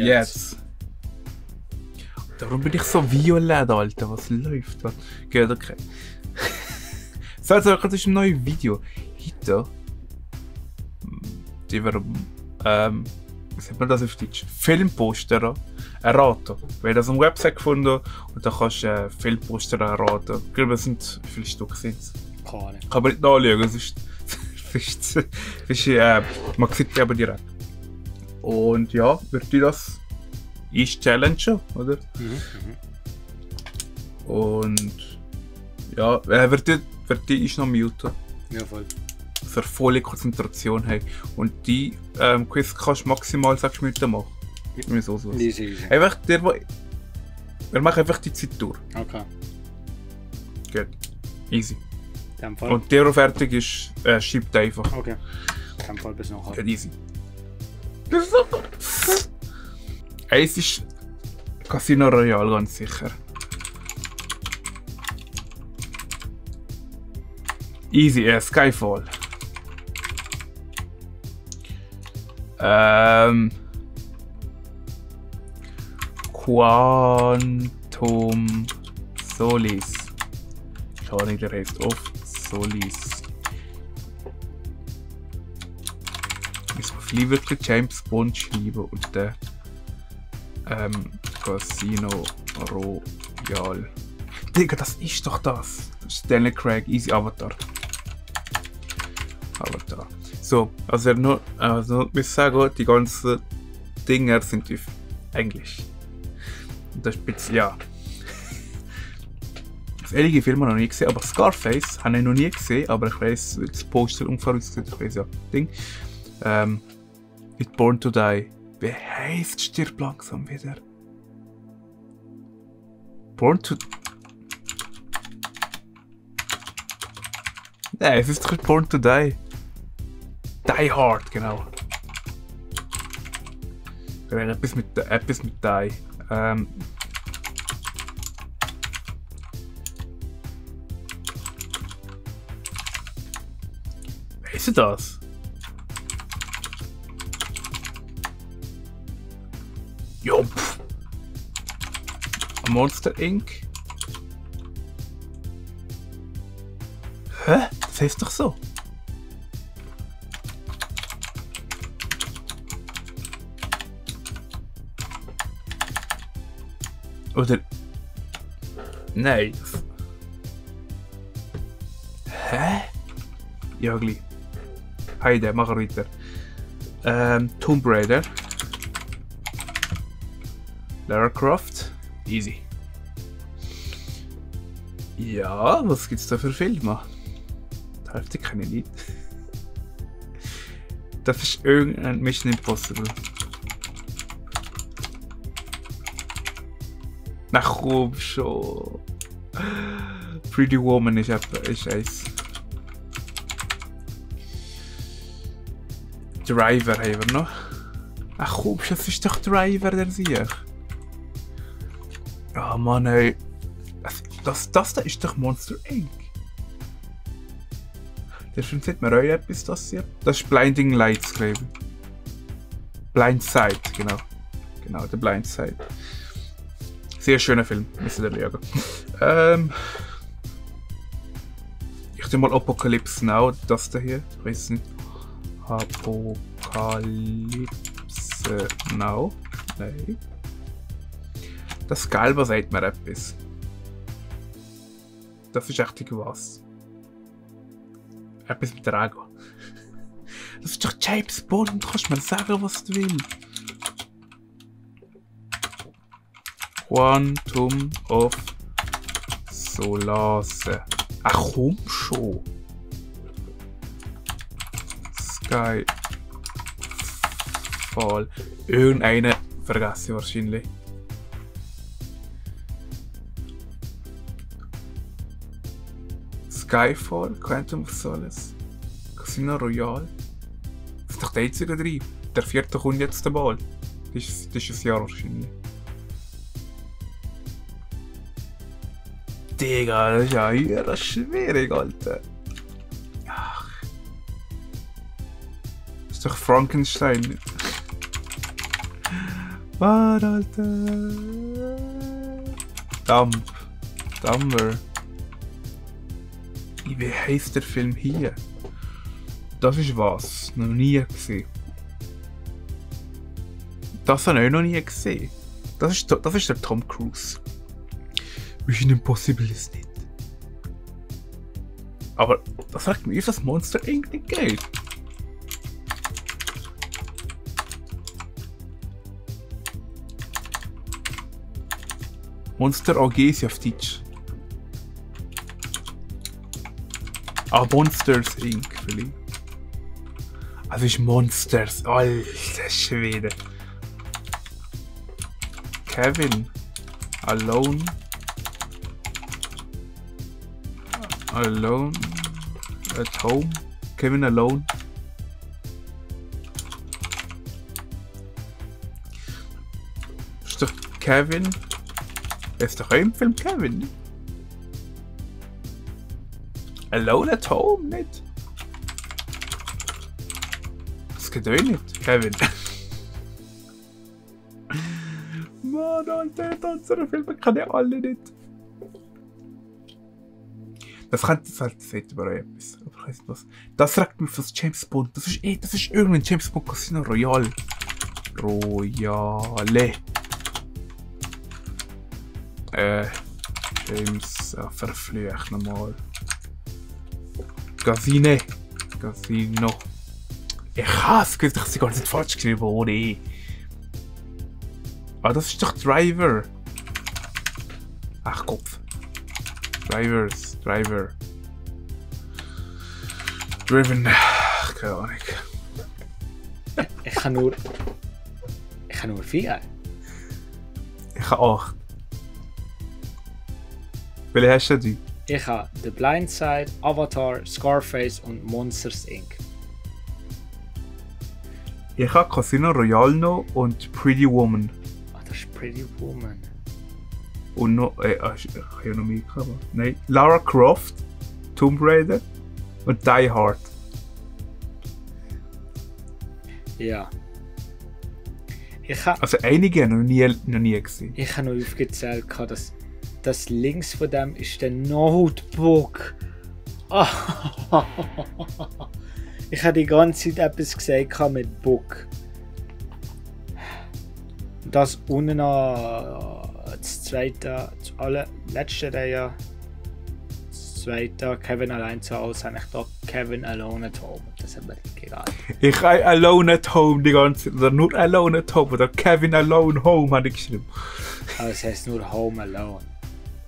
Jetzt. Darum bin ich so violett, Alter. Was läuft da? Geht okay. So, also, das ist ein neues Video. Heute. Die wir, wie sagt man das auf Deutsch? Filmposter erraten. Wir haben das auf der Website gefunden und da kannst du Filmposter erraten. Ich glaube, es sind, wie viele Stück sind es? Keine Ahnung. Kann man nicht nachschauen, man sieht die aber direkt. Und ja, würde ich das challengen, oder? Und ja, wird die noch muten. Ja, voll. Dass wir volle Konzentration haben. Und die Quiz kannst du maximal 6 Minuten machen. Gib mir so. Easy. Einfach wir machen einfach die Zeit durch. Okay. Gut. Easy. In dem Fall. Und der, der fertig ist, schiebt einfach. Okay. In dem Fall bis nachher. Gut, easy. Das ist super. Eins ist Casino Royale, ganz sicher. Easy, Skyfall. Quantum Solis. Schau nicht, der heißt oft Solis. Ich muss wirklich James Bond schreiben und der Casino Royale. Digga, das ist doch das. Stanley Craig, easy Avatar. So, also muss sagen, die ganzen Dinger sind auf Englisch. Und das ist ein bisschen, ja. Das einige Filme noch nie gesehen, aber Scarface habe ich noch nie gesehen, aber ich weiß, das Poster ungefähr aussieht, ich weiß ja, Ding. Mit Born to Die. Wie heisst stirbt langsam wieder? Born to... Nein, es ist doch Born to Die. Die Hard, genau. Etwas mit Die. Weißt du das? Jo, pff. Monster Inc. Hä? Das heißt doch so. Oder... Nein. Hä? Ja, gleich. Heide, mach weiter. Tomb Raider. Lara Croft. Easy. Ja, was gibt's da für Filme? Die Hälfte kenne ich nicht. Das ist irgendein Mission Impossible. Na komm schon. Pretty Woman ist eins. Driver haben wir noch. Ach komm, das ist doch Driver, der Sieg. Ja Mann, ey. Das da ist doch Monster Inc. Der Film sieht mir auch etwas, das hier. Das ist Blinding Lights, glaube ich. Blind Side, genau. Genau, der Blind Side. Sehr schöner Film, müsst ihr schauen. Ich tue mal Apocalypse Now, das da hier. Ich weiß nicht. Apocalypse Now. Nein. Das Gelbe sagt mir etwas. Das ist echt was. Etwas mit Drago. Das ist doch James Bond, du kannst mir sagen, was du willst. Quantum of Solace. Ach komm schon. Skyfall. Irgendeine vergesse ich wahrscheinlich. Skyfall, Quantum of Solace, Casino Royale. Das ist doch der einzige drei. Der vierte kommt jetzt mal. Das ist ein Jahr wahrscheinlich. Digga, das ist ja hier schwierig, Alter. Ach. Das ist doch Frankenstein. Was, Alter? Dumber. Wie heisst der Film hier? Das ist was? Noch nie gesehen. Das habe ich auch noch nie gesehen. Das ist der Tom Cruise. Mission Impossible ist nicht. Aber das sagt mir, ist das Monster Inc. nicht geil? Monster AG ist ja auf Deutsch. Ah, Monsters Inc. vielleicht. Also ist Monsters. Alter Schwede. Kevin. Alone. Alone. At home. Kevin Alone. Ist doch Kevin. Ist doch auch im Film Kevin, nicht? Alone at home, nicht? Das geht auch nicht, Kevin. Mann, Alter, unsere Filme kann ich alle nicht. Das könnte halt seit über etwas. Aber ich weiss nicht was. Das fragt mich auf das James Bond. Das ist irgendein James Bond Casino Royale. Royale. James, verflucht nochmal. Casino. Ich hasse es, ich habe sie gar nicht falsch geschrieben, ohne. Ah, das ist doch Driver. Ach, Kopf. Driver. Driven. Keine Ahnung. Ich kann nur 4. Ich habe 8. Welche hast du? Ich habe The Blind Side, Avatar, Scarface und Monsters Inc. Ich habe Casino Royale noch und Pretty Woman. Ah, das ist Pretty Woman. Und noch, ich habe ja noch mehr gehabt. Nein, Lara Croft, Tomb Raider und Die Hard. Ja. Ich habe Also einige habe ich noch nie gesehen. Ich habe noch aufgezählt, dass das links von dem ist der Notebook. Ich habe die ganze Zeit etwas gesagt mit Book. Das unten noch das zweite, das allerletzte Reihe. Das zweite, Kevin allein zu Hause, habe ich da Kevin Alone at Home. Das hat mir egal. Ich habe Alone at Home die ganze Zeit. Oder nur Alone at Home. Oder Kevin Alone Home habe ich geschrieben. Aber es heißt nur Home Alone.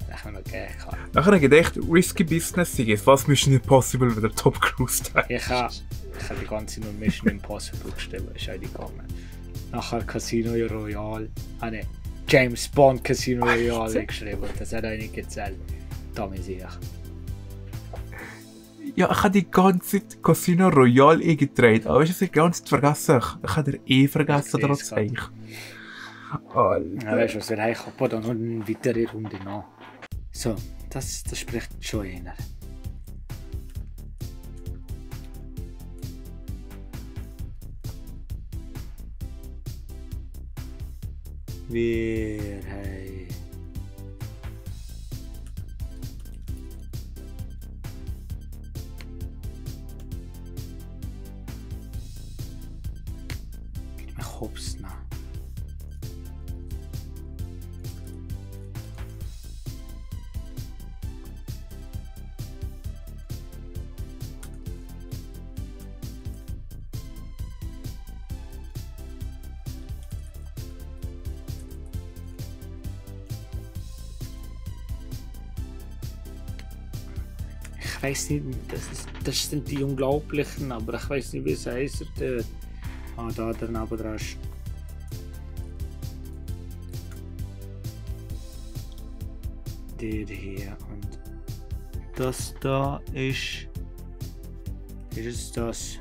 Das habe ich noch gerne gehabt. Nachher habe ich gedacht, Risky Business ist was Mission Impossible mit der Tom Cruise Teil. Ich habe die ganze Zeit nur Mission Impossible geschrieben, ist auch gegangen. Nachher Casino Royale, James Bond Casino Royale geschrieben, das hat auch nicht gezählt. Da muss ich. Ja, ich habe die ganze Zeit Casino Royale eingetragen, aber ich habe die ganze Zeit vergessen. Ich habe den vergessen, oder was ich. Alter. Ja, weißt du was, wir haben kaputt und noch eine weitere Runde nach. So, das spricht schon einer. Wir haben... Ich hoff's noch. Ich weiß nicht, das sind die Unglaublichen, aber ich weiß nicht, wie es heißt. Ah, da daneben dran ist. Der hier und das da ist. Ist es das?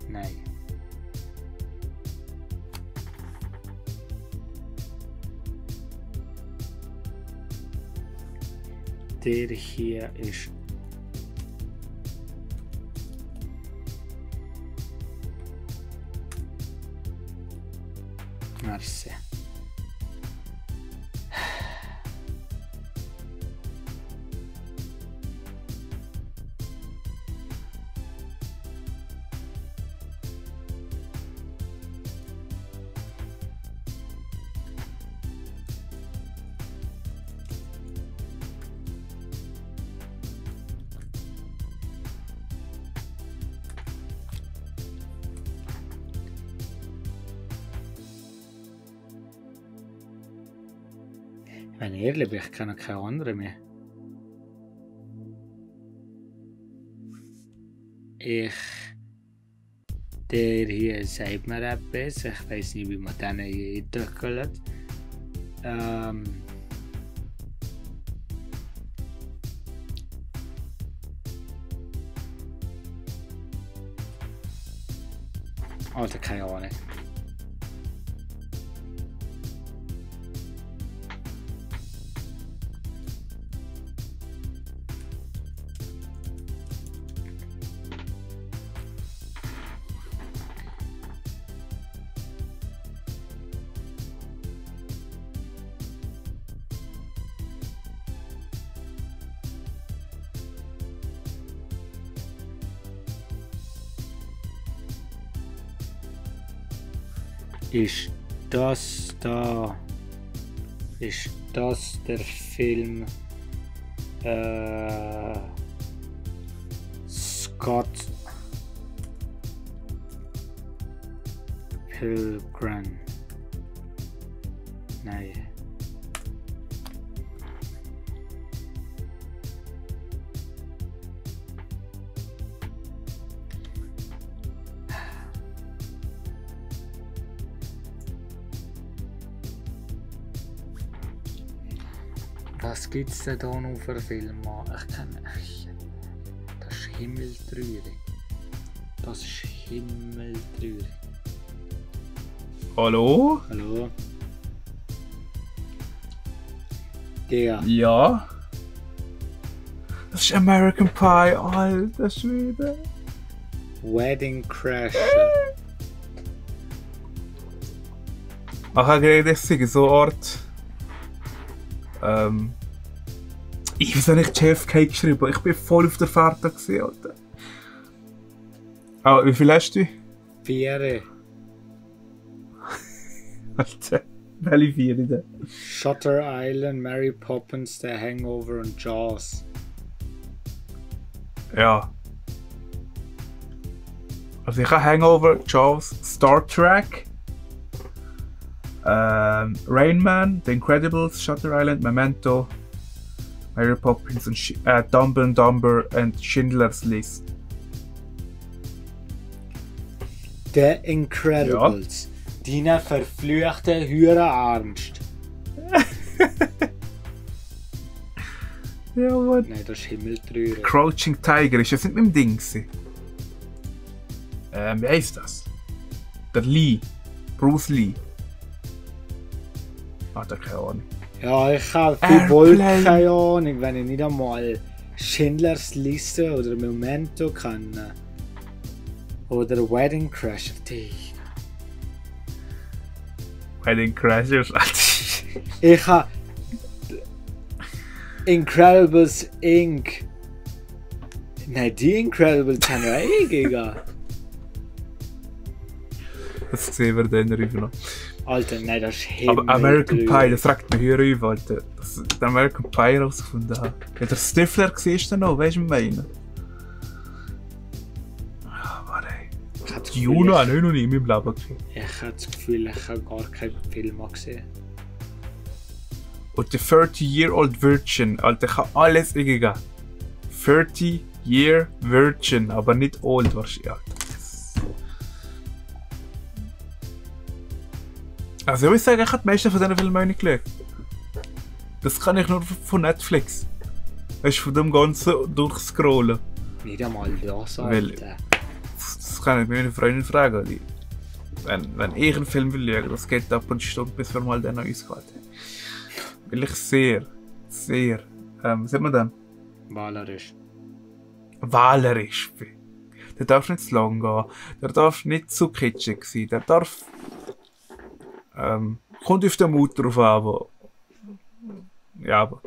Nein. Der hier ist. Merci. Wenn ich ehrlich bin, ich kenne keine anderen mehr. Der hier sagt mir etwas. Ich weiß nicht, wie man den hier eindrückelt. Alter, keine Ahnung. Ist das der Film Scott Pilgrim? Nein. Was gibt's denn da noch für Filme? Ich kenne. Das ist himmeltraurig. Das ist himmeltraurig. Hallo? Hallo? Der. Ja? Das ist American Pie, alter Schwede. Wedding Crasher. Ach, gerade das ist so eine Art. Ich weiß nicht, JFK geschrieben. Ich bin voll auf der Fahrt da gewesen, Alter. Ah, wie viel hast du? 4. Alter, welche 4 denn? Shutter Island, Mary Poppins, The Hangover und Jaws. Ja. Also ich habe Hangover, Jaws, Star Trek, Rain Man, The Incredibles, Shutter Island, Memento, Mary Poppins und Dumb and Dumber und Schindler's List. The Incredibles. Ja. Deine verfluchte Hure-Ernst. Ja, Mann. Nein, das ist himmeltraurig. Crouching Tiger, ist das nicht mit dem Ding gewesen? Wie heisst das? Der Lee. Bruce Lee. Ah, da keine Ahnung. Ja, ich habe viel wohl keine Ahnung, wenn ich nicht einmal Schindlers Liste oder Memento kenne. Oder Wedding Crasher. Wedding Crashers. Ich habe Incredibles Inc. Nein, die Incredibles kenne ich Digga. Das sehen wir dann rüber noch. Alter, nein, das ist himmeltraurig. Aber American Pie, das fragt mich hier rüber, Alter. Dass ich den American Pie rausgefunden habe. Ja, der Stifler siehst du noch, weißt du, was ich meine? Ah, warte. Juno habe ich noch nie in meinem Leben gesehen. Ich habe das Gefühl, ich habe gar keinen Film gesehen. Und der 30-Year-Old Virgin, Alter, ich habe alles eingegeben. 30-Year Virgin, aber nicht old wahrscheinlich, Alter. Also ich muss sagen, ich habe die meisten von diesen Filmen auch nicht geschaut. Das kann ich nur von Netflix. Weißt du, von dem ganzen durchscrollen. Nicht einmal das, Alter. Das kann ich meine Freundin fragen. Wenn ich einen Film will schauen, das geht ab und Stunde, bis wir mal den uns geht. Weil ich sehr, was sagt man denn? Wählerisch bin. Der darf nicht zu lang gehen. Der darf nicht zu kitschig sein. Der darf Kommt auf den Mut drauf an, aber. Ja, aber.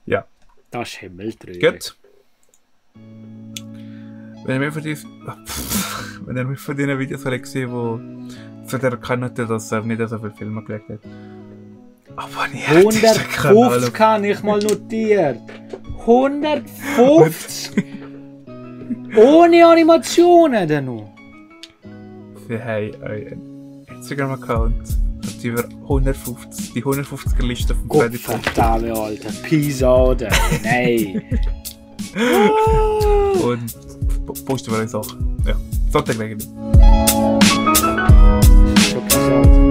Ja. Das ist Himmeltrübe. Gut. Wenn ihr mehr von diesen Videos gesehen wo so der erkannt, dass er nicht so viele Filme geschaut hat. Abonniert diesen Kanal. 150 habe ich mal notiert. 150! Ohne Animationen dann noch. Wir haben euren Instagram-Account und über 150, die 150er Liste von Gott verdammt, Alter. Peace out. Nein. Und posten wir euch Sachen. Ja, Sonntag wegen. Schon gesagt.